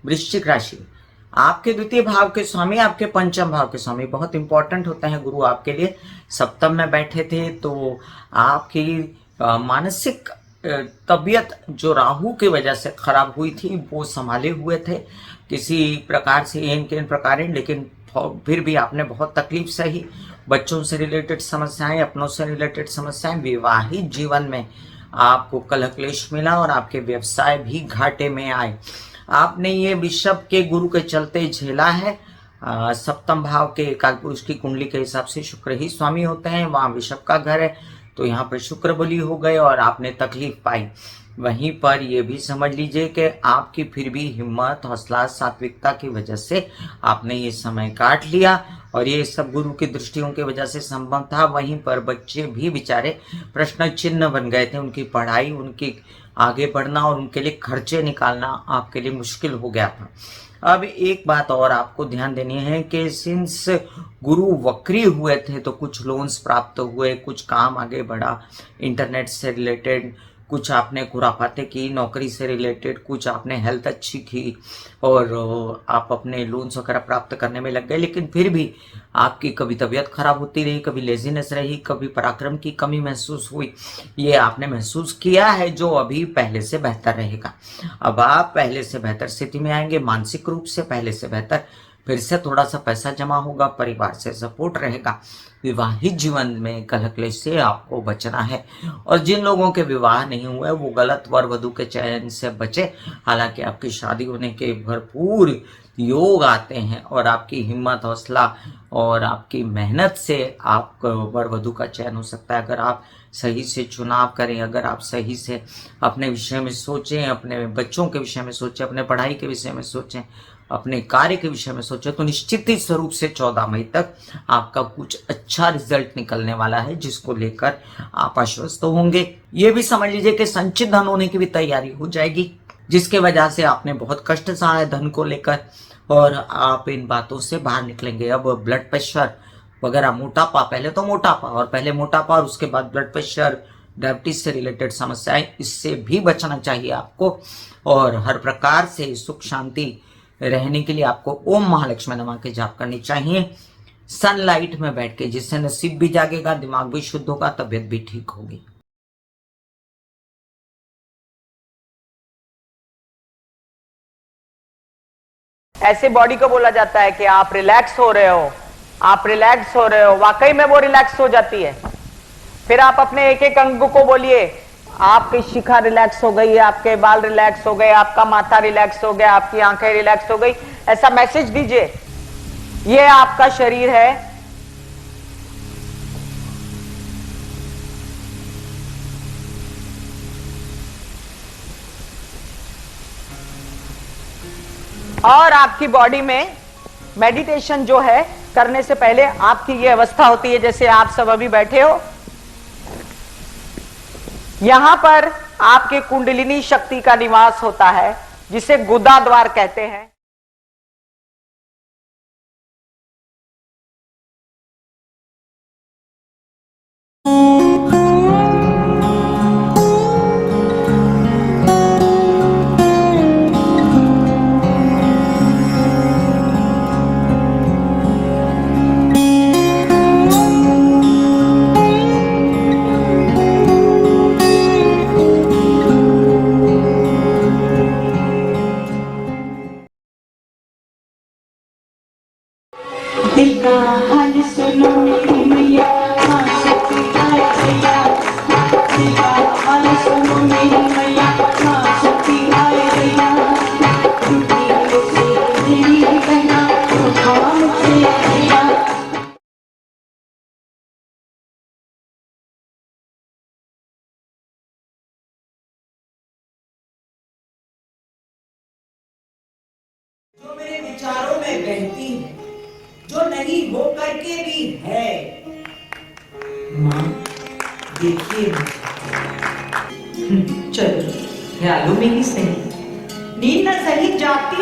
वृश्चिक राशि, आपके द्वितीय भाव के स्वामी, आपके पंचम भाव के स्वामी बहुत इंपॉर्टेंट होते हैं गुरु आपके लिए। सप्तम में बैठे थे तो आपकी मानसिक तबीयत जो राहु की वजह से खराब हुई थी वो संभाले हुए थे किसी प्रकार से इन प्रकार, लेकिन फिर भी आपने बहुत तकलीफ सही। बच्चों से रिलेटेड समस्याएं, अपनों से रिलेटेड समस्याएं, विवाहित जीवन में आपको कलह क्लेश मिला और आपके व्यवसाय भी घाटे में आए। आपने ये विषभ के गुरु के चलते झेला है। सप्तम भाव के कालपुरुष की कुंडली के हिसाब से शुक्र ही स्वामी होते हैं, वहां विषभ का घर है तो यहाँ पर शुक्र बली हो गए और आपने तकलीफ पाई। वहीं पर ये भी समझ लीजिए कि आपकी फिर भी हिम्मत, हौसला, सात्विकता की वजह से आपने ये समय काट लिया और ये सब गुरु की दृष्टियों की वजह से संभव था। वहीं पर बच्चे भी बेचारे प्रश्न चिन्ह बन गए थे, उनकी पढ़ाई, उनकी आगे बढ़ना और उनके लिए खर्चे निकालना आपके लिए मुश्किल हो गया था। अब एक बात और आपको ध्यान देनी है कि सिंस गुरु वक्री हुए थे तो कुछ लोन्स प्राप्त हुए, कुछ काम आगे बढ़ा, इंटरनेट से रिलेटेड कुछ आपने खुराफाते की, नौकरी से रिलेटेड कुछ आपने हेल्थ अच्छी की और आप अपने लोन्स वगैरह प्राप्त करने में लग गए। लेकिन फिर भी आपकी कभी तबीयत खराब होती रही, कभी लेजीनेस रही, कभी पराक्रम की कमी महसूस हुई। ये आपने महसूस किया है जो अभी पहले से बेहतर रहेगा। अब आप पहले से बेहतर स्थिति में आएंगे, मानसिक रूप से पहले से बेहतर, फिर से थोड़ा सा पैसा जमा होगा, परिवार से सपोर्ट रहेगा। विवाहित जीवन में कलह क्लेश से आपको बचना है और जिन लोगों के विवाह नहीं हुए वो गलत वर वधु के चयन से बचे। हालांकि आपकी शादी होने के भरपूर योग आते हैं और आपकी हिम्मत, हौसला और आपकी मेहनत से आप वर वधु का चयन हो सकता है। अगर आप सही से चुनाव करें, अगर आप सही से अपने विषय में सोचें, अपने बच्चों के विषय में सोचें, अपने पढ़ाई के विषय में सोचें, अपने कार्य के विषय में सोचें, तो निश्चित ही स्वरूप से 14 मई तक आपका कुछ अच्छा रिजल्ट निकलने वाला है जिसको लेकर आप आश्वस्त होंगे। ये भी समझ लीजिए कि संचित धन होने की भी तैयारी हो जाएगी, जिसके वजह से आपने बहुत कष्ट सहा है धन को लेकर और आप इन बातों से बाहर निकलेंगे। अब ब्लड प्रेशर वगैरह, मोटापा, पहले तो मोटापा और पहले मोटापा और उसके बाद ब्लड प्रेशर, डायबिटीज से रिलेटेड समस्याएं, इससे भी बचना चाहिए आपको। और हर प्रकार से सुख शांति रहने के लिए आपको ओम महालक्ष्मी नमः के जाप करनी चाहिए सनलाइट में बैठ के, जिससे नसीब भी जागेगा, दिमाग भी शुद्ध होगा, तबीयत भी ठीक होगी। ऐसे बॉडी को बोला जाता है कि आप रिलैक्स हो रहे हो, आप रिलैक्स हो रहे हो, वाकई में वो रिलैक्स हो जाती है। फिर आप अपने एक एक अंग को बोलिए, आपकी शिखा रिलैक्स हो गई, आपके बाल रिलैक्स हो गए, आपका माथा रिलैक्स हो गया, आपकी आंखें रिलैक्स हो गई, ऐसा मैसेज दीजिए। ये आपका शरीर है, और आपकी बॉडी में मेडिटेशन जो है करने से पहले आपकी ये अवस्था होती है जैसे आप सब अभी बैठे हो। यहां पर आपके कुंडलिनी शक्ति का निवास होता है जिसे गुदा द्वार कहते हैं। दिल का हाल सुनो मेरी मैया, माँ शक्ति आए भैया। दिल का हाल सुनो मेरी मैया, माँ शक्ति आए भैया। टूटी से तेरी बहना उठा मुझसे भैया। जो मेरे विचारों में बहती है, जो नहीं हो करके भी है, माँ देखिए चलो ख्यालों में ही सही, नींद न सही जाती